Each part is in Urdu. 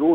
2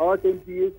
8 MPs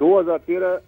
2013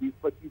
20-25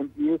MPs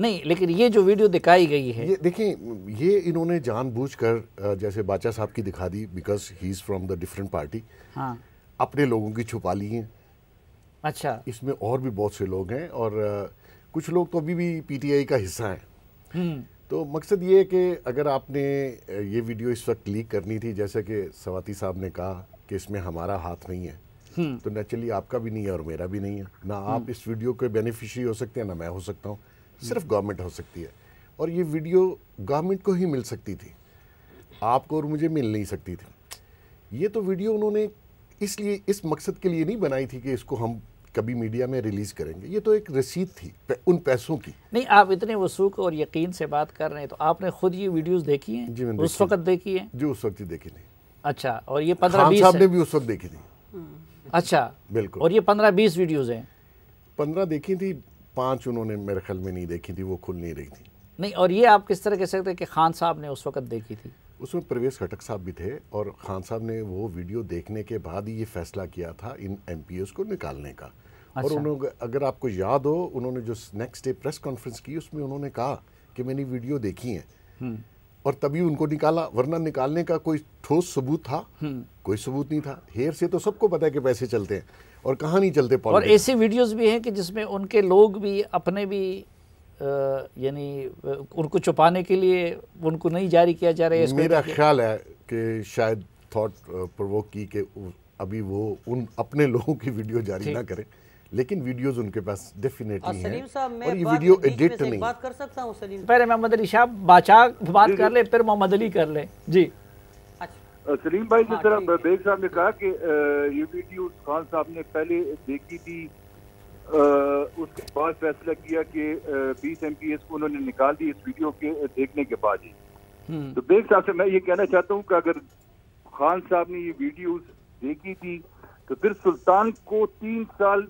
نہیں لیکن یہ جو ویڈیو دکھائی گئی ہے یہ دیکھیں یہ انہوں نے جان بوجھ کر جیسے باچا صاحب کی دکھا دی because he is from the different party, ہاں اپنے لوگوں کی چھپا لی ہیں. اچھا اس میں اور بھی بہت سے لوگ ہیں اور کچھ لوگ تو ابھی بھی پی ٹی آئی کا حصہ ہیں. تو مقصد یہ ہے کہ اگر آپ نے یہ ویڈیو اس وقت لیک کرنی تھی, جیسا کہ سواتی صاحب نے کہا کہ اس میں ہمارا ہاتھ نہیں ہے, تو نیچرلی آپ کا بھی نہیں ہے اور میرا بھی نہیں ہے. نہ آپ اس ویڈیو کے بینیفیشری ہو سکتے ہیں, نہ میں ہو سکتا ہوں, صرف گورنمنٹ ہو سکتی ہے. اور یہ ویڈیو گورنمنٹ کو ہی مل سکتی تھی, آپ کو اور مجھے مل نہیں سکتی تھی. یہ تو ویڈیو انہوں نے اس لیے اس مقصد کے لیے نہیں بنائی تھی کہ اس کو ہم کبھی میڈیا میں ریلیز کریں گے. یہ تو ایک رسید تھی ان پیسوں کی. نہیں آپ اتنے وثوق اور یقین سے بات کر رہے ہیں, تو آپ نے خود یہ ویڈیوز دیکھی ہیں؟ جی میں نے اس وقت دیکھی ہیں؟ جو اس وقت ہی دیکھی تھی. اچھا, اور یہ 15-20 خان صاحب نے بھی اس وقت دیکھی تھی. اچھا بالکل. اور یہ 15-20 ویڈیوز ہیں؟ 15 دیکھی تھی, 5 انہوں نے میرے خیال میں نہیں دیکھی تھی, وہ کھل نہیں رہی تھی. نہیں, اور یہ آپ کس طرح کہہ سکتے ہیں کہ خان صاحب نے اس وقت دیکھی تھی؟ اس میں پرویز خٹک صاحب بھی تھے اور خان صاحب نے وہ ویڈیو دیکھنے کے بعد ہی یہ فیصلہ کیا تھا ان ایم پی ایس کو نکالنے کا. اور انہوں اگر آپ کو یاد ہو, انہوں نے جو نیکسٹ ڈے پریس کانفرنس کی اس میں انہوں نے کہا کہ میں نے ویڈیو دیکھی ہیں اور تبھی ان کو نکالا, ورنہ نکالنے کا کوئی ٹھوس ثبوت تھا؟ کوئی ثبوت نہیں تھا. ہیر سے تو سب کو پتا ہے کہ پیسے چلتے ہیں اور کہاں نہیں چلتے. اور ایسی ویڈیوز بھی ہیں کہ جس میں ان کے لوگ بھی اپنے بھی یعنی ان کو چھپانے کے لیے ان کو نہیں جاری کیا جا رہا ہے. میرا خیال ہے کہ شاید تھاٹ پرووک کی کہ ابھی وہ ان اپنے لوگوں کی ویڈیو جاری نہ کریں, لیکن ویڈیوز ان کے پاس ڈیفینیٹلی ہیں. اور یہ ویڈیو ایڈٹ نہیں. بات کر سکتا ہوں سلیم؟ پہلے محمد علی شاہ باچا بات کر لے, پھر محمد علی کر لے. جی سلیم بھائی, جس طرح بیگ صاحب نے کہا کہ یہ ویڈیو خان صاحب نے پہلے دیکھی تھی, اس کے بعد فیصلہ کیا کہ 20 ایم پی ایس کو انہوں نے نکال دی اس ویڈیو کے دیکھنے کے بعد ہی. تو بیگ صاحب سے میں یہ کہنا چاہتا ہوں کہ اگر خان صاحب نے یہ ویڈیوز دیکھی تھی تو پھر سلطان کو 3 سال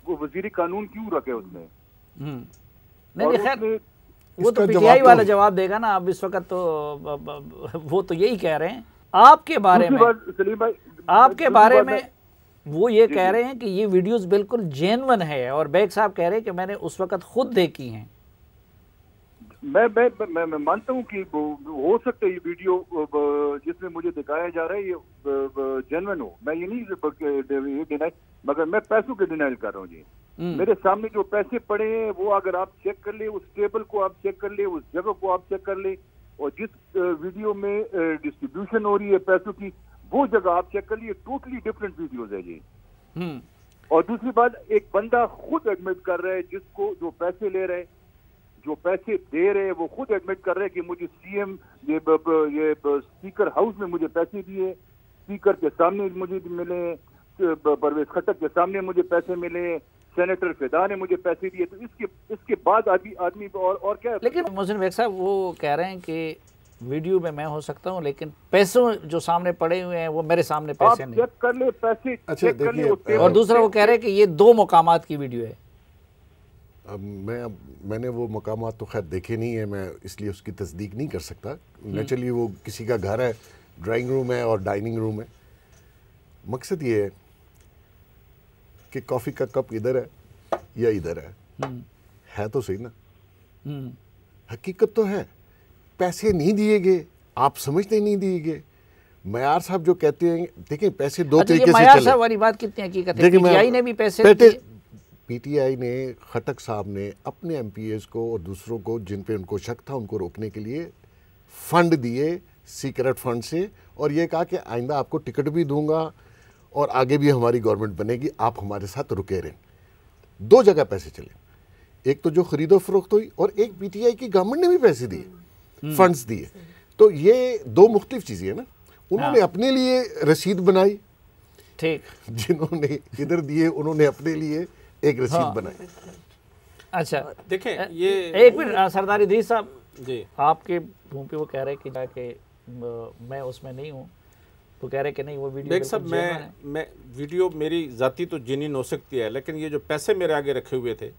وہ وزیر قانون کیوں رکھے اس نے؟ نہیں خیر وہ تو پی ٹی آئی والا جواب دے گا نا. اب اس وقت تو وہ تو یہی کہہ رہے ہیں آپ کے بارے میں, آپ کے بارے میں وہ یہ کہہ رہے ہیں کہ یہ ویڈیوز بالکل جینون ہے, اور بیگ صاحب کہہ رہے ہیں کہ میں نے اس وقت خود دیکھی ہیں. میں مانتا ہوں کہ ہو سکتا ہے یہ ویڈیو جس میں مجھے دکھایا جا رہا ہے یہ جینون ہو, میں یہ نہیں ڈینائی, مگر میں پیسوں کے ڈینائل کر رہا ہوں. جی میرے سامنے جو پیسے پڑے ہیں وہ اگر آپ چیک کر لیں, اس ٹیبل کو آپ چیک کر لیں, اس جگہ کو آپ چیک کر لیں, اور جس ویڈیو میں ڈسٹریبیوشن ہو رہی ہے پیسوں کی وہ جگہ آپ چیک کر لیے, ٹوٹلی ڈفرینٹ ویڈیوز ہے جی. اور دوسری بات, ایک بندہ خود ایڈمٹ کر رہا ہے, جس کو جو پیسے لے رہے, جو پیسے دے رہے, وہ خود ایڈمٹ کر رہے کہ مجھے سی ایم یہ اسپیکر ہاؤس میں مجھے پیسے دیے, اسپیکر کے سامنے مجھے ملے, پرویز خٹک کے سامنے مجھے پیسے ملے, سینیٹر فدا نے مجھے پیسے دیے. تو اس کے بعد آدمی اور کیا. لیکن محسن بیگ صاحب وہ کہہ رہے ہیں کہ ویڈیو میں ہو سکتا ہوں, لیکن پیسوں جو سامنے پڑے ہوئے ہیں وہ میرے سامنے پیسے نہیں. چیک کر لے پیسے, چیک کر لے. اور دوسرا وہ کہہ رہے ہیں کہ یہ 2 مقامات کی ویڈیو ہے. میں نے وہ مقامات تو خیر دیکھے نہیں ہیں, میں اس لیے اس کی تصدیق نہیں کر سکتا. نیچرلی وہ کسی کا گھر ہے, ڈرائنگ روم ہے اور ڈائننگ روم ہے. مقصد یہ ہے کہ کافی کا کپ ادھر ہے یا ادھر ہے تو صحیح نا. حقیقت تو ہے پیسے نہیں دیے گئے, آپ سمجھتے نہیں دیے گئے. معیار صاحب جو کہتے ہیں, دیکھیں پیسے 2 طریقے سے چلے. معیار صاحب والی بات کتنی حقیقت ہے؟ پی ٹی آئی نے بھی پیسے دیے. پی ٹی آئی نے, خٹک صاحب نے اپنے ایم پی ایس کو اور دوسروں کو جن پہ ان کو شک تھا ان کو روکنے کے لیے فنڈ دیے سیکرٹ فنڈ سے, اور یہ کہا کہ آئندہ آپ کو ٹکٹ بھی دوں گا اور آگے بھی ہماری گورنمنٹ بنے گی, آپ ہمارے ساتھ رکے رہیں. 2 جگہ پیسے چلے, ایک تو جو خرید و فروخت ہوئی, اور ایک پی ٹی آئی کی گورنمنٹ نے بھی پیسے دیے, فنڈز دیے. تو یہ 2 مختلف چیزیں ہیں نا. انہوں نے اپنے لیے رسید بنائی, ٹھیک, جنہوں نے ادھر دیے انہوں نے اپنے لیے ایک رسید بنائی. اچھا دیکھیں یہ ایک منٹ سردار ادریس صاحب, جی آپ کے منہ پہ وہ کہہ رہے کہ میں اس میں نہیں ہوں, تو کہہ رہے کہ نہیں وہ ویڈیو. بیگ صاحب میں ویڈیو میری ذاتی تو جینین ہو سکتی ہے, لیکن یہ جو پیسے میرے آگے رکھے ہوئے تھے,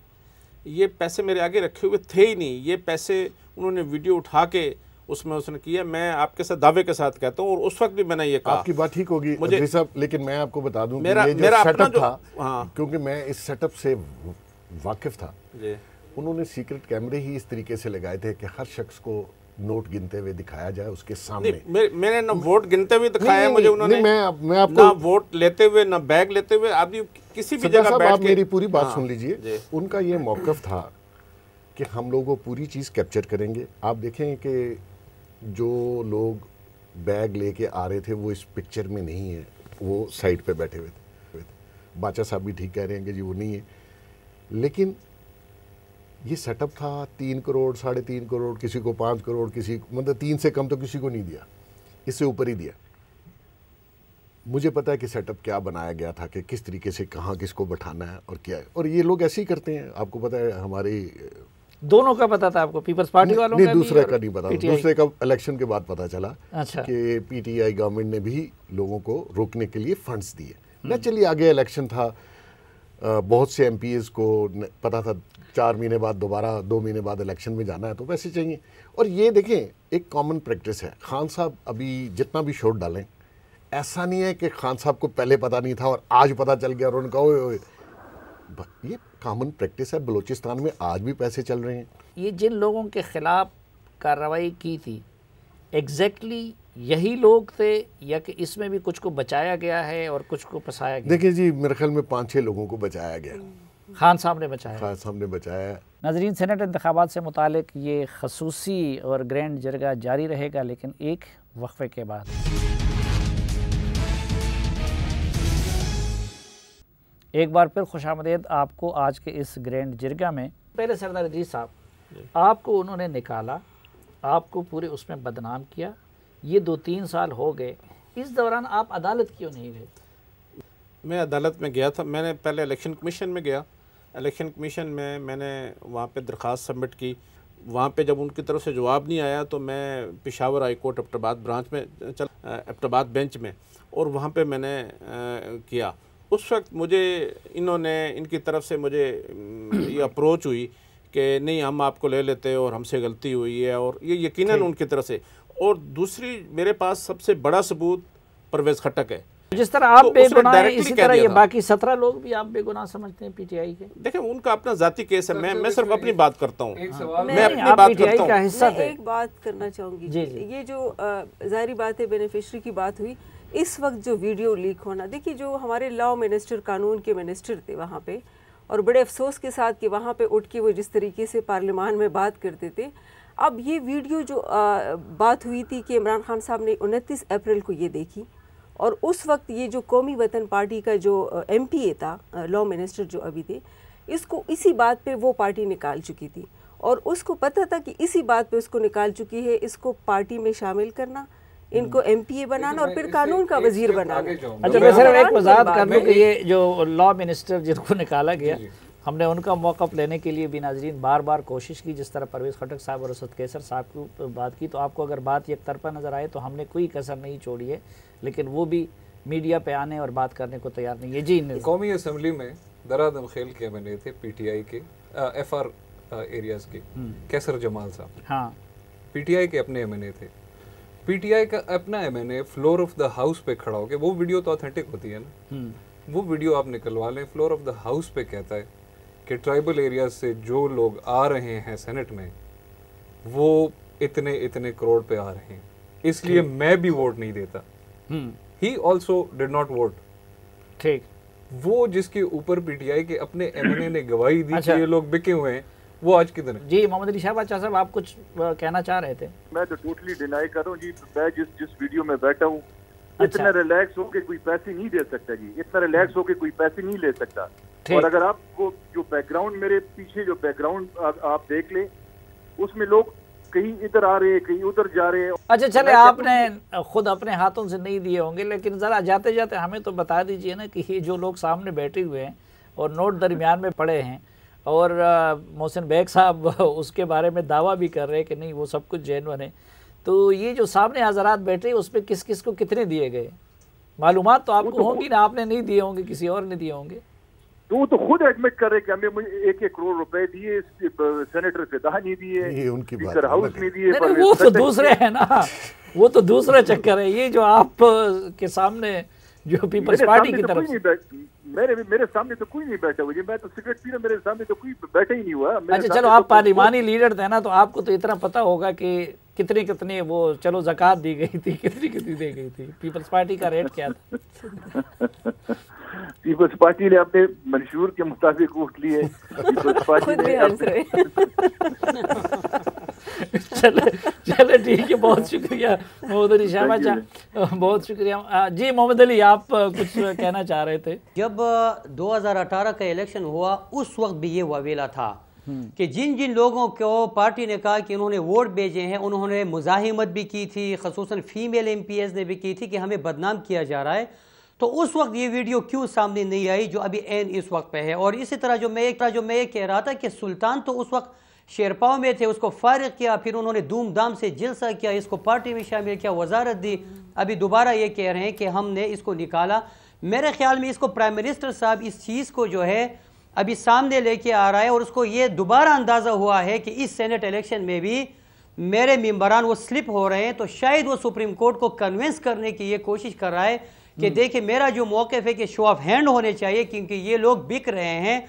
یہ پیسے میرے آگے رکھے ہوئے تھے ہی نہیں. یہ پیسے انہوں نے ویڈیو اٹھا کے اس نے کیا. میں آپ کے ساتھ دعوے کے ساتھ کہتا ہوں, اور اس وقت بھی میں نے یہ کہا. آپ کی بات ٹھیک ہوگی ادریس صاحب, لیکن میں آپ کو بتا دوں کہ یہ جو میرا سیٹ اپنا اپ تھا, کیونکہ میں اس سیٹ اپ سے واقف تھا, انہوں نے سیکرٹ کیمرے ہی اس طریقے سے لگائے تھے کہ ہر شخص کو نوٹ گنتے ہوئے دکھایا جائے اس کے سامنے. میں نے نہ ووٹ گنتے ہوئے دکھایا ہے مجھے انہوں نے, میں آپ کو نہ ووٹ لیتے ہوئے نہ بیگ لیتے ہوئے. آدمی کسی بھی جگہ بیٹھ کے, آپ میری پوری بات سن لیجئے. ان کا یہ موقف تھا کہ ہم لوگوں پوری چیز کیپچر کریں گے. آپ دیکھیں کہ جو لوگ بیگ لے کے آ رہے تھے وہ اس پکچر میں نہیں ہے, وہ سائڈ پہ بیٹھے ہوئے تھے. باچا صاحب بھی ٹھیک کہہ رہے ہیں کہ جی وہ نہیں ہے, لیکن یہ سیٹ اپ تھا 3 کروڑ 3.5 کروڑ, کسی کو 5 کروڑ, کسی مطلب 3 سے کم تو کسی کو نہیں دیا, اس سے اوپر ہی دیا. مجھے پتا ہے کہ سیٹ اپ کیا بنایا گیا تھا, کہ کس طریقے سے کہاں کس کو بٹھانا ہے اور کیا ہے, اور یہ لوگ ایسے ہی کرتے ہیں. آپ کو پتا ہے ہماری دونوں کا پتا تھا آپ کو, پیپلز پارٹی والوں کا نہیں, دوسرے کا نہیں پتا. دوسرے کا الیکشن کے بعد پتا چلا کہ پی ٹی آئی گورنمنٹ نے بھی لوگوں کو روکنے کے لیے فنڈز دیے. نیچرلی آگے الیکشن تھا, بہت سے ایم پی ایز کو پتا تھا 4 مہینے بعد دوبارہ 2 مہینے بعد الیکشن میں جانا ہے, تو ویسے چاہیے. اور یہ دیکھیں ایک کامن پریکٹس ہے. خان صاحب ابھی جتنا بھی شوٹ ڈالیں, ایسا نہیں ہے کہ خان صاحب کو پہلے پتا نہیں تھا اور آج پتا چل گیا اور ان کا اوئے. یہ کامن پریکٹس ہے. بلوچستان میں آج بھی پیسے چل رہے ہیں. یہ جن لوگوں کے خلاف کارروائی کی تھی ایگزیکٹلی یہی لوگ تھے, یا کہ اس میں بھی کچھ کو بچایا گیا ہے اور کچھ کو پھنسایا گیا؟ دیکھیں جی, میرے خیال میں 5-6 لوگوں کو بچایا گیا. خان صاحب نے بچایا. خان صاحب نے بچایا. ناظرین, سینٹ انتخابات سے متعلق یہ خصوصی اور گرینڈ جرگہ جاری رہے گا, لیکن ایک وقفے کے بعد. ایک بار پھر خوش آمدید آپ کو آج کے اس گرینڈ جرگہ میں. پہلے سردار ادریس صاحب, آپ کو انہوں نے نکالا, آپ کو پورے اس میں بدنام کیا, یہ 2-3 سال ہو گئے, اس دوران آپ عدالت کیوں نہیں گئے؟ میں عدالت میں گیا تھا. میں نے پہلے الیکشن کمیشن میں گیا. الیکشن کمیشن میں نے وہاں پہ درخواست سبمٹ کی. وہاں پہ جب ان کی طرف سے جواب نہیں آیا تو میں پشاور ہائی کورٹ ایبٹ آباد برانچ میں ایبٹ آباد بینچ میں, اور وہاں پہ میں نے کیا. اس وقت مجھے ان کی طرف سے مجھے یہ اپروچ ہوئی کہ نہیں ہم آپ کو لے لیتے اور ہم سے غلطی ہوئی ہے, اور یہ یقیناً ان کی طرف سے. اور دوسری میرے پاس سب سے بڑا ثبوت پرویز خٹک ہے. جس طرح آپ بے گناہ ہیں اسی طرح یہ باقی 17 لوگ بھی آپ بے گناہ سمجھتے ہیں پی ٹی آئی کے. دیکھیں ان کا اپنا ذاتی کیس ہے, میں صرف اپنی بات کرتا ہوں. میں اپنی بات کرتا ہوں. میں ایک بات کرنا چاہوں گی, یہ جو ظاہری بات ہے بینیفیشری کی بات ہوئی, اس وقت جو ویڈیو لیک ہونا, دیکھیے جو ہمارے لاء منسٹر, قانون کے منسٹر تھے وہاں پہ, اور بڑے افسوس کے ساتھ کہ وہاں پہ اٹھ کے وہ جس طریقے سے پارلیمان میں بات کرتے تھے. اب یہ ویڈیو جو بات ہوئی تھی کہ عمران خان صاحب نے 29 اپریل کو یہ دیکھی, اور اس وقت یہ جو قومی وطن پارٹی کا جو ایم پی اے تھا, لاء منسٹر جو ابھی تھے, اس کو اسی بات پہ وہ پارٹی نکال چکی تھی, اور اس کو پتہ تھا کہ اسی بات پہ اس کو نکال چکی ہے, اس کو پارٹی میں شامل کرنا, ان کو ایم پی اے بنانا اور پھر قانون کا وزیر بنانا. اچھا میں صرف ایک وضاحت کر دوں کہ یہ جو لاء منسٹر جن کو نکالا گیا, ہم نے ان کا موقف لینے کے لیے بھی ناظرین بار بار کوشش کی, جس طرح پرویز خٹک صاحب اور اسد کیسر صاحب کو بات کی, تو آپ کو اگر بات یک طرفہ نظر آئے تو ہم نے کوئی کسر نہیں چھوڑی ہے, لیکن وہ بھی میڈیا پہ آنے اور بات کرنے کو تیار نہیں ہے. جی قومی اسمبلی میں درادم خیل کے ایم این اے تھے پی ٹی آئی کے, ایف آر ایریاز کے, کیسر جمال صاحب. ہاں, پی ٹی آئی کے اپنے ایم این اے تھے. پی ٹی آئی کا اپنا M N A floor of the house پہ کھڑا ہو کے, وہ ویڈیو تو اتھینٹک ہوتی ہے نا, وہ ویڈیو آپ نکلوا لیں, فلور آف دا ہاؤس پہ کہتا ہے کہ ٹرائبل ایریاز سے جو لوگ آ رہے ہیں سینٹ میں وہ اتنے کروڑ پہ آ رہے ہیں, اس لیے میں بھی ووٹ نہیں دیتا. He also did not vote. ٹھیک, وہ جس کے اوپر پی ٹی آئی کے اپنے ایم این اے نے گواہی دی کہ یہ لوگ بکے ہوئے ہیں, وہ آج کدھر ہے؟ جی محمد علی شاہ بادشاہ صاحب, آپ کچھ کہنا چاہ رہے تھے. میں تو ٹوٹلی ڈینائی کر رہا ہوں جی. میں جس ویڈیو میں بیٹھا ہوں اتنا ریلیکس ہو کے کوئی پیسے نہیں دے سکتا جی, اتنا ریلیکس ہو کے کوئی پیسے نہیں لے سکتا. اور اگر آپ کو جو بیک گراؤنڈ, میرے پیچھے جو بیک گراؤنڈ آپ دیکھ لیں, اس میں لوگ کہیں ادھر آ رہے ہیں کہیں ادھر جا رہے ہیں. اچھا چلے, آپ نے خود اپنے ہاتھوں سے نہیں دیے ہوں گے, لیکن ذرا جاتے جاتے ہمیں تو بتا دیجئے نا کہ یہ جو لوگ سامنے بیٹھے ہوئے ہیں اور نوٹ درمیان میں پڑے ہیں, اور محسن بیگ صاحب اس کے بارے میں دعویٰ بھی کر رہے ہیں کہ نہیں وہ سب کچھ جینون ہے, تو یہ جو سامنے حضرات بیٹھے اس پہ کس کس کو کتنے دیے گئے معلومات تو آپ کو ہوں گی نا, آپ نے نہیں دیے ہوں گے, کسی اور نے دیے ہوں گے. وہ تو خود ایڈمٹ کر رہے کہ ہمیں 1 کروڑ روپے دیے, سینیٹر فدح نہیں دیے, اسپیکر ہاؤس نہیں دیے. وہ تو دوسرے ہیں نا, وہ تو دوسرا چکر ہے. یہ جو آپ کے سامنے جو پیپلز پارٹی کی طرف میرے سامنے تو کوئی نہیں بیٹھا ہوا جی, میں تو سگریٹ پی رہا, میرے سامنے تو کوئی بیٹھا ہی نہیں ہوا. اچھا چلو, آپ پارلیمانی لیڈر تھے نا, تو آپ کو تو اتنا پتا ہوگا کہ کتنی وہ چلو زکوٰۃ دی گئی تھی, کتنی دی گئی تھی, پیپلز پارٹی کا ریٹ کیا تھا؟ پیپلز پارٹی نے اپنے منشور کے مطابق ووٹ لیے. چلے ٹھیک ہے, بہت شکریہ محمد علی شاہ جان, بہت شکریہ. جی محمد علی, آپ کچھ کہنا چاہ رہے تھے. جب 2018 کا الیکشن ہوا اس وقت بھی یہ واویلا تھا کہ جن لوگوں کو پارٹی نے کہا کہ انہوں نے ووٹ بھیجے ہیں, انہوں نے مزاحمت بھی کی تھی, خصوصاً فیمیل ایم پی ایز نے بھی کی تھی کہ ہمیں بدنام کیا جا رہا ہے. تو اس وقت یہ ویڈیو کیوں سامنے نہیں آئی جو ابھی اس وقت پہ ہے؟ اور اسی طرح جو میں یہ کہہ رہا تھا کہ سلطان تو اس وقت شیرپاؤں میں تھے, اس کو فارغ کیا, پھر انہوں نے دھوم دھام سے جلسہ کیا, اس کو پارٹی میں شامل کیا, وزارت دی, ابھی دوبارہ یہ کہہ رہے ہیں کہ ہم نے اس کو نکالا. میرے خیال میں اس کو پرائم منسٹر صاحب اس چیز کو جو ہے ابھی سامنے لے کے آ رہا ہے, اور اس کو یہ دوبارہ اندازہ ہوا ہے کہ اس سینٹ الیکشن میں بھی میرے ممبران وہ سلپ ہو رہے ہیں, تو شاید وہ سپریم کورٹ کو کنونس کرنے کی یہ کوشش کر رہا ہے کہ دیکھیں میرا جو موقف ہے کہ شو آف ہینڈ ہونے چاہیے کیونکہ یہ لوگ بک رہے ہیں.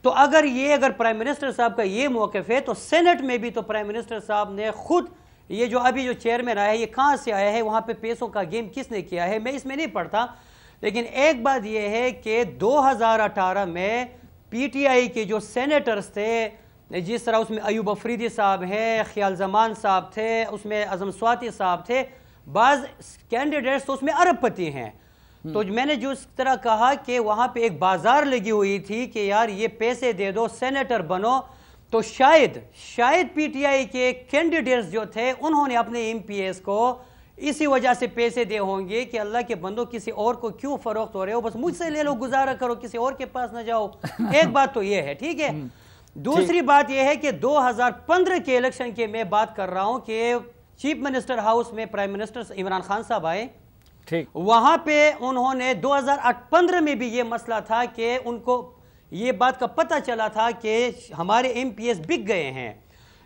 تو اگر پرائم منسٹر صاحب کا یہ موقف ہے تو سینٹ میں بھی تو پرائم منسٹر صاحب نے خود یہ جو ابھی جو چیئرمین آیا ہے یہ کہاں سے آیا ہے, وہاں پہ پیسوں کا گیم کس نے کیا ہے, میں اس میں نہیں پڑھتا. لیکن ایک بات یہ ہے کہ 2018 میں پی ٹی آئی کے جو سینیٹرز تھے, جس طرح اس میں ایوب افریدی صاحب ہیں, خیال زمان صاحب تھے, اس میں اعظم سواتی صاحب تھے, بعض کینڈیڈیٹس تو اس میں ارب پتی ہیں. تو میں نے جو اس طرح کہا کہ وہاں پہ ایک بازار لگی ہوئی تھی کہ یار یہ پیسے دے دو سینیٹر بنو, تو شاید پی ٹی آئی کے کینڈیڈیٹس جو تھے انہوں نے اپنے ایم پی ایس کو اسی وجہ سے پیسے دے ہوں گے کہ اللہ کے بندوں کسی اور کو کیوں فروخت ہو رہے ہو, بس مجھ سے لے لو, گزارا کرو, کسی اور کے پاس نہ جاؤ. ایک بات تو یہ ہے, ٹھیک ہے. دوسری بات یہ ہے کہ 2015 کے الیکشن کے میں بات کر رہا ہوں کہ چیف منسٹر ہاؤس میں پرائم منسٹر عمران خان صاحب آئے, وہاں پہ انہوں نے 2015 میں بھی یہ مسئلہ تھا کہ ان کو یہ بات کا پتہ چلا تھا کہ ہمارے ایم پی ایس بک گئے ہیں.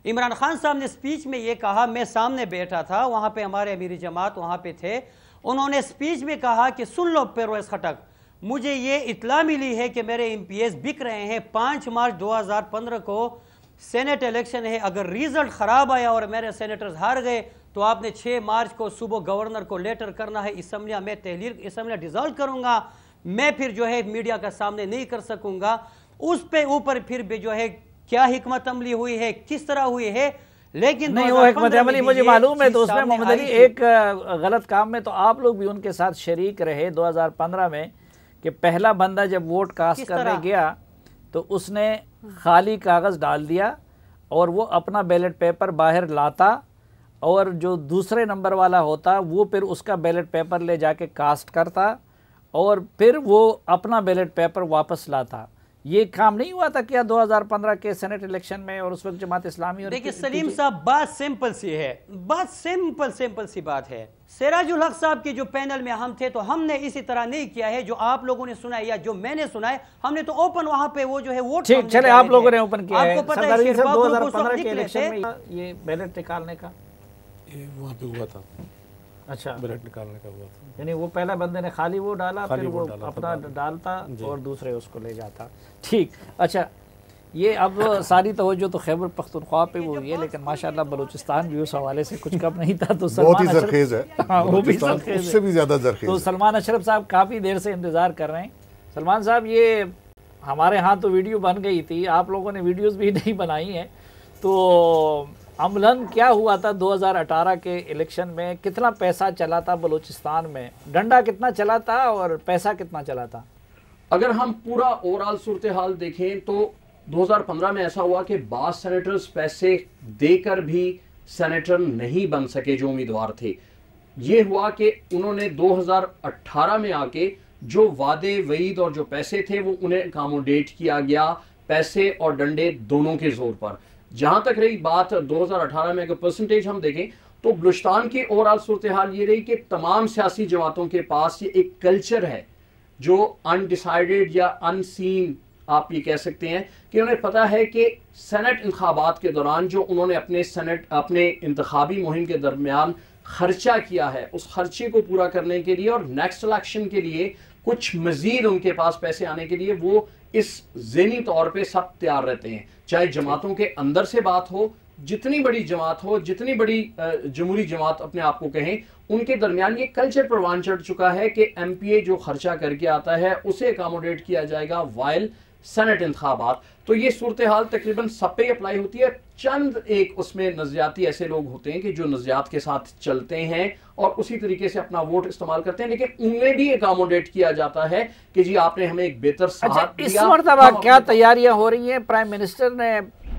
عمران خان صاحب نے سپیچ میں یہ کہا, میں سامنے بیٹھا تھا, وہاں پہ ہمارے امیر جماعت وہاں پہ تھے, انہوں نے سپیچ میں کہا کہ سن لو پرویز خٹک, مجھے یہ اطلاع ملی ہے کہ میرے ایم پی ایس بک رہے ہیں. 5 مارچ 2015 کو سینٹ الیکشن ہے, اگر ریزلٹ خراب آیا اور میرے سینیٹرز ہار گئے تو آپ نے 6 مارچ کو صبح گورنر کو لیٹر کرنا ہے, اسمبلیاں میں اسمبلیاں ڈیزالو کروں گا, میں پھر جو ہے میڈیا کا سامنے نہیں کر سکوں گا. اس پہ اوپر پھر بھی جو ہے کیا حکمت عملی ہوئی ہے, کس طرح ہوئی ہے, لیکن نہیں وہ حکمت عملی مجھے معلوم ہے. تو اس میں محمد علی ایک غلط کام میں تو آپ لوگ بھی ان کے ساتھ شریک رہے 2015 میں کہ پہلا بندہ جب ووٹ کاسٹ کرنے گیا تو اس نے خالی کاغذ ڈال دیا اور وہ اپنا بیلٹ پیپر باہر لاتا, اور جو دوسرے نمبر والا ہوتا وہ پھر اس کا بیلٹ پیپر لے جا کے کاسٹ کرتا اور پھر وہ اپنا بیلٹ پیپر واپس لاتا. یہ کام نہیں ہوا تھا کیا 2015 کے سینٹ الیکشن میں, اور اس وقت جماعت اسلامی. اور دیکھیں سلیم صاحب, بات سمپل سی ہے, بات سمپل سی بات ہے. سراج الحق صاحب کے جو پینل میں ہم تھے تو ہم نے اسی طرح نہیں کیا ہے جو آپ لوگوں نے سنا ہے یا جو میں نے سنا ہے, ہم نے تو اوپن وہاں پہ وہ جو ہے ووٹ. ٹھیک, چلے آپ لوگوں نے اوپن کیا ہے. آپ کو پتہ ہے 2015 کے الیکشن میں یہ بیلٹ نکالنے کا وہاں پہ ہوا تھا. اچھا, بیلٹ نکالنے کا ہوا تھا, یعنی وہ پہلا بندے نے خالی وہ ڈالا, پھر وہ اپنا ڈالتا اور دوسرے اس کو لے جاتا. ٹھیک, اچھا یہ اب ساری توجہ تو خیبر پختونخوا پہ ہوئی ہے, لیکن ماشاءاللہ بلوچستان بھی اس حوالے سے کچھ کم نہیں تھا. تو بہت ہی زرخیز ہے, وہ بھی زرخیز اس سے بھی زیادہ زرخیز. تو سلمان اشرف صاحب کافی دیر سے انتظار کر رہے ہیں. سلمان صاحب, یہ ہمارے ہاں تو ویڈیو بن گئی تھی, آپ لوگوں نے ویڈیوز بھی نہیں بنائی ہیں, تو عملاً کیا ہوا تھا 2018 کے الیکشن میں, کتنا پیسہ چلا تھا بلوچستان میں, ڈنڈا کتنا چلا تھا اور پیسہ کتنا چلا تھا؟ اگر ہم پورا اوورال صورتحال دیکھیں تو 2015 میں ایسا ہوا کہ بعض سینیٹرز پیسے دے کر بھی سینیٹر نہیں بن سکے جو امیدوار تھے. یہ ہوا کہ انہوں نے 2018 میں آ کے جو وعدے وعید اور جو پیسے تھے وہ انہیں اکاموڈیٹ کیا گیا, پیسے اور ڈنڈے دونوں کے زور پر. جہاں تک رہی بات 2018 میں اگر پرسنٹیج ہم دیکھیں تو بلوچستان کی اوورال صورتحال یہ رہی کہ تمام سیاسی جماعتوں کے پاس یہ ایک کلچر ہے جو انڈیسائیڈڈ یا ان سین آپ یہ کہہ سکتے ہیں کہ انہیں پتہ ہے کہ سینٹ انتخابات کے دوران جو انہوں نے اپنے انتخابی مہم کے درمیان خرچہ کیا ہے, اس خرچے کو پورا کرنے کے لیے اور نیکسٹ الیکشن کے لیے کچھ مزید ان کے پاس پیسے آنے کے لیے وہ اس ذہنی طور پہ سب تیار رہتے ہیں، چاہے جماعتوں کے اندر سے بات ہو، جتنی بڑی جماعت ہو، جتنی بڑی جمہوری جماعت اپنے آپ کو کہیں، ان کے درمیان یہ کلچر پروان چڑھ چکا ہے کہ ایم پی اے جو خرچہ کر کے آتا ہے اسے اکاموڈیٹ کیا جائے گا وائل سینٹ انتخابات. تو یہ صورتحال تقریباً سب پہ اپلائی ہوتی ہے. چند ایک اس میں نظریاتی ایسے لوگ ہوتے ہیں کہ جو نظریات کے ساتھ چلتے ہیں اور اسی طریقے سے اپنا ووٹ استعمال کرتے ہیں، لیکن ان میں بھی اکاموڈیٹ کیا جاتا ہے کہ جی آپ نے ہمیں ایک بہتر ساتھ دیا. اس مرتبہ کیا تیاریاں ہو رہی ہیں؟ پرائم منسٹر نے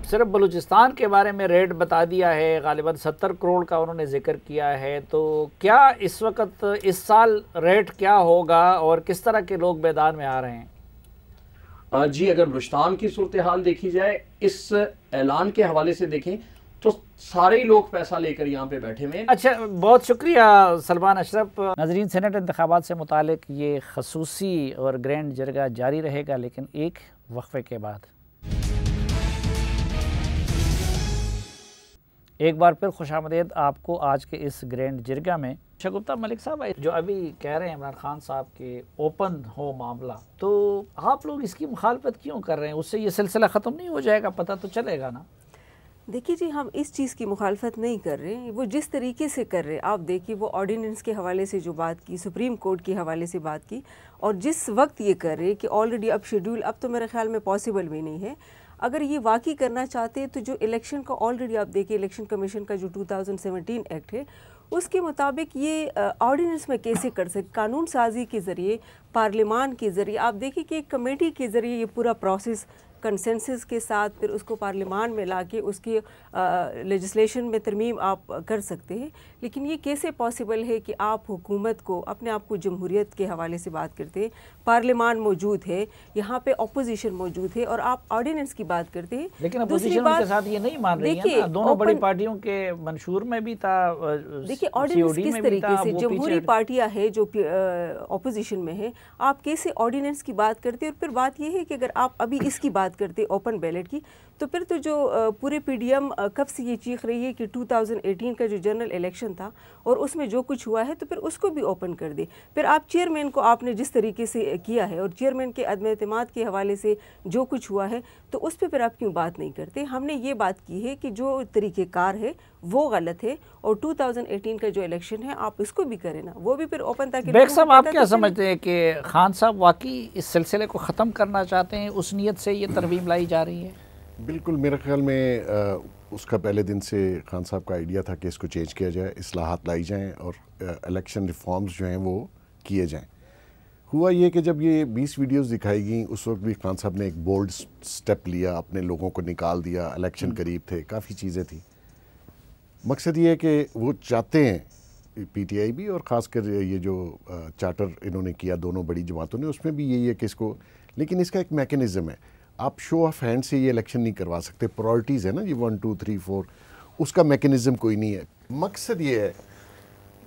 صرف بلوچستان کے بارے میں ریٹ بتا دیا ہے، غالباً 70 کروڑ کا انہوں نے ذکر کیا ہے. تو کیا اس وقت اس سال ریٹ کیا ہوگا اور کس طرح کے لوگ میدان میں آ رہے ہیں؟ جی اگر بلوچستان کی صورتحال دیکھی جائے، اس اعلان کے حوالے سے دیکھیں تو سارے لوگ پیسہ لے کر یہاں پہ بیٹھے ہوئے ہیں. اچھا، بہت شکریہ سلمان اشرف. ناظرین، سینٹ انتخابات سے متعلق یہ خصوصی اور گرینڈ جرگہ جاری رہے گا، لیکن ایک وقفے کے بعد. ایک بار پھر خوش آمدید آپ کو آج کے اس گرینڈ جرگہ میں. شگفتہ ملک صاحب، جو ابھی کہہ رہے ہیں عمران خان صاحب کہ اوپن ہو معاملہ، تو آپ لوگ اس کی مخالفت کیوں کر رہے ہیں؟ اس سے یہ سلسلہ ختم نہیں ہو جائے گا؟ پتہ تو چلے گا نا. دیکھیے جی، ہم اس چیز کی مخالفت نہیں کر رہے ہیں. وہ جس طریقے سے کر رہے، آپ دیکھیے وہ آرڈیننس کے حوالے سے جو بات کی، سپریم کورٹ کے حوالے سے بات کی، اور جس وقت یہ کر رہے کہ آلریڈی اب شیڈیول اب تو میرے خیال میں پاسبل بھی نہیں ہے. اگر یہ واقعی کرنا چاہتے تو جو الیکشن کا آلریڈی آپ دیکھیں الیکشن کمیشن کا جو 2017 ایکٹ ہے اس کے مطابق یہ آرڈیننس میں کیسے کر سکتے، قانون سازی کے ذریعے، پارلیمان کے ذریعے. آپ دیکھیں کہ ایک کمیٹی کے ذریعے یہ پورا پروسیس کنسنسس کے ساتھ پھر اس کو پارلیمان میں لا کے اس کی لیجسلیشن میں ترمیم آپ کر سکتے ہیں. لیکن یہ کیسے پاسبل ہے کہ آپ حکومت کو اپنے آپ کو جمہوریت کے حوالے سے بات کرتے ہیں، پارلیمان موجود ہے، یہاں پہ اپوزیشن موجود ہے، اور آپ آرڈیننس کی بات کرتے ہیں. لیکن اپوزیشن کے ساتھ یہ نہیں مان رہی ہے نا، دونوں بڑی پارٹیوں کے منشور میں بھی تھا. دیکھیے آرڈیننس کس طریقے سے جمہوری پارٹیاں ہے جو اپوزیشن میں ہے، آپ کیسے آرڈیننس کی بات کرتے ہیں. اور پھر بات یہ ہے کہ اگر آپ ابھی اس کی بات کرتے اوپن بیلٹ کی، تو پھر تو جو پورے پی ڈی ایم کب سے یہ چیخ رہی ہے کہ 2018 کا جو جنرل الیکشن تھا اور اس میں جو کچھ ہوا ہے تو پھر اس کو بھی اوپن کر دے. پھر آپ چیئرمین کو آپ نے جس طریقے سے کیا ہے اور چیئرمین کے عدم اعتماد کے حوالے سے جو کچھ ہوا ہے تو اس پہ پھر آپ کیوں بات نہیں کرتے؟ ہم نے یہ بات کی ہے کہ جو طریقہ کار ہے وہ غلط ہے، اور 2018 کا جو الیکشن ہے آپ اس کو بھی کریں نا، وہ بھی پھر اوپن. تاکہ بیگ صاحب، آپ کیا سمجھتے ہیں کہ خان صاحب واقعی اس سلسلے کو ختم کرنا چاہتے ہیں؟ اس نیت سے یہ ترمیم لائی جا رہی ہے؟ بالکل، میرے خیال میں اس کا پہلے دن سے خان صاحب کا آئیڈیا تھا کہ اس کو چینج کیا جائے، اصلاحات لائی جائیں اور الیکشن ریفارمز جو ہیں وہ کیے جائیں. ہوا یہ کہ جب یہ 20 ویڈیوز دکھائی گئیں اس وقت بھی خان صاحب نے ایک بولڈ سٹیپ لیا، اپنے لوگوں کو نکال دیا. الیکشن قریب تھے، کافی چیزیں تھیں. مقصد یہ ہے کہ وہ چاہتے ہیں پی ٹی آئی بھی، اور خاص کر یہ جو چارٹر انہوں نے کیا دونوں بڑی جماعتوں نے، اس میں بھی یہی ہے کہ اس کو، لیکن اس کا ایک میکنزم ہے. آپ شو آف ہینڈ سے یہ الیکشن نہیں کروا سکتے. پرائرٹیز ہے نا یہ 1 2 3 4، اس کا میکنزم کوئی نہیں ہے. مقصد یہ ہے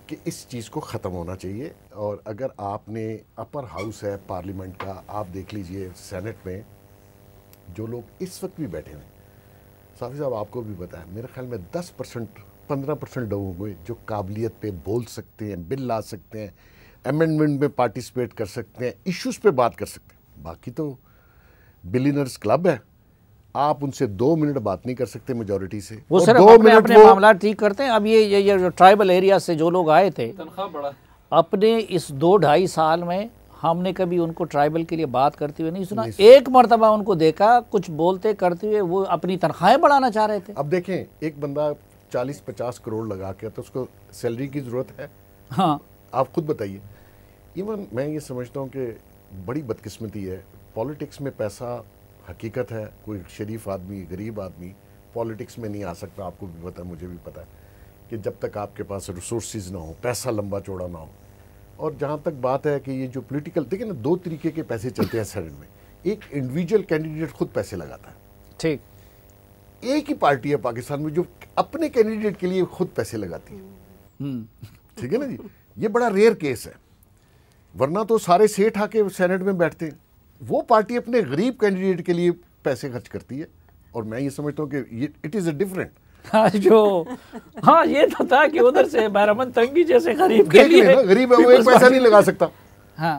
کہ اس چیز کو ختم ہونا چاہیے. اور اگر آپ نے اپر ہاؤس ہے پارلیمنٹ کا، آپ دیکھ لیجئے سینٹ میں جو لوگ اس وقت بھی بیٹھے ہیں، صافی صاحب آپ کو بھی پتہ ہے، میرے خیال میں 10% 15% لوگ ہوئے جو قابلیت پہ بول سکتے ہیں، بل لا سکتے ہیں، امینڈمنٹ میں پارٹیسپیٹ کر سکتے ہیں، ایشوز پہ بات کر سکتے ہیں. باقی تو بلینرز کلب ہے، آپ ان سے 2 منٹ بات نہیں کر سکتے میجورٹی سے. وہ صرف اپنے معاملات ٹھیک کرتے ہیں. اب یہ جو ٹرائبل ایریا سے جو لوگ آئے تھے، تنخواہ بڑا اپنے اس 2-2.5 سال میں ہم نے کبھی ان کو ٹرائبل کے لیے بات کرتے ہوئے نہیں سنا. ایک مرتبہ ان کو دیکھا کچھ بولتے کرتے ہوئے، وہ اپنی تنخواہیں بڑھانا چاہ رہے تھے. اب دیکھیں، ایک بندہ 40-50 کروڑ لگا کے تو اس کو سیلری کی ضرورت ہے؟ ہاں، آپ خود بتائیے. ایون میں یہ سمجھتا ہوں کہ بڑی بدقسمتی ہے پالیٹکس میں. پیسہ حقیقت ہے، کوئی شریف آدمی، غریب آدمی پالیٹکس میں نہیں آ سکتا. آپ کو بھی پتہ ہے، مجھے بھی پتہ ہے کہ جب تک آپ کے پاس ریسورسز نہ ہو، پیسہ لمبا چوڑا نہ ہو. اور جہاں تک بات ہے کہ یہ جو پولیٹیکل، دیکھیں نا، 2 طریقے کے پیسے چلتے ہیں سینٹ میں. ایک انڈیویجول کینڈیڈیٹ خود پیسے لگاتا ہے، ٹھیک. ایک ہی پارٹی ہے پاکستان میں جو اپنے کینڈیڈیٹ کے لیے خود پیسے لگاتی ہے. ٹھیک ہے نا جی، یہ بڑا ریئر کیس ہے. ورنہ تو سارے سیٹ آ کے سینٹ میں بیٹھتے ہیں. وہ پارٹی اپنے غریب کینڈیڈیٹ کے لیے پیسے خرچ کرتی ہے. اور میں یہ سمجھتا ہوں کہ اٹ از اے ڈفرنٹ. ہاں یہ تو تھا کہ ادھر سے بہرمند تنگی جیسے غریب کے لیے، غریب ہے وہ ایک پیسہ نہیں لگا سکتا. ہاں،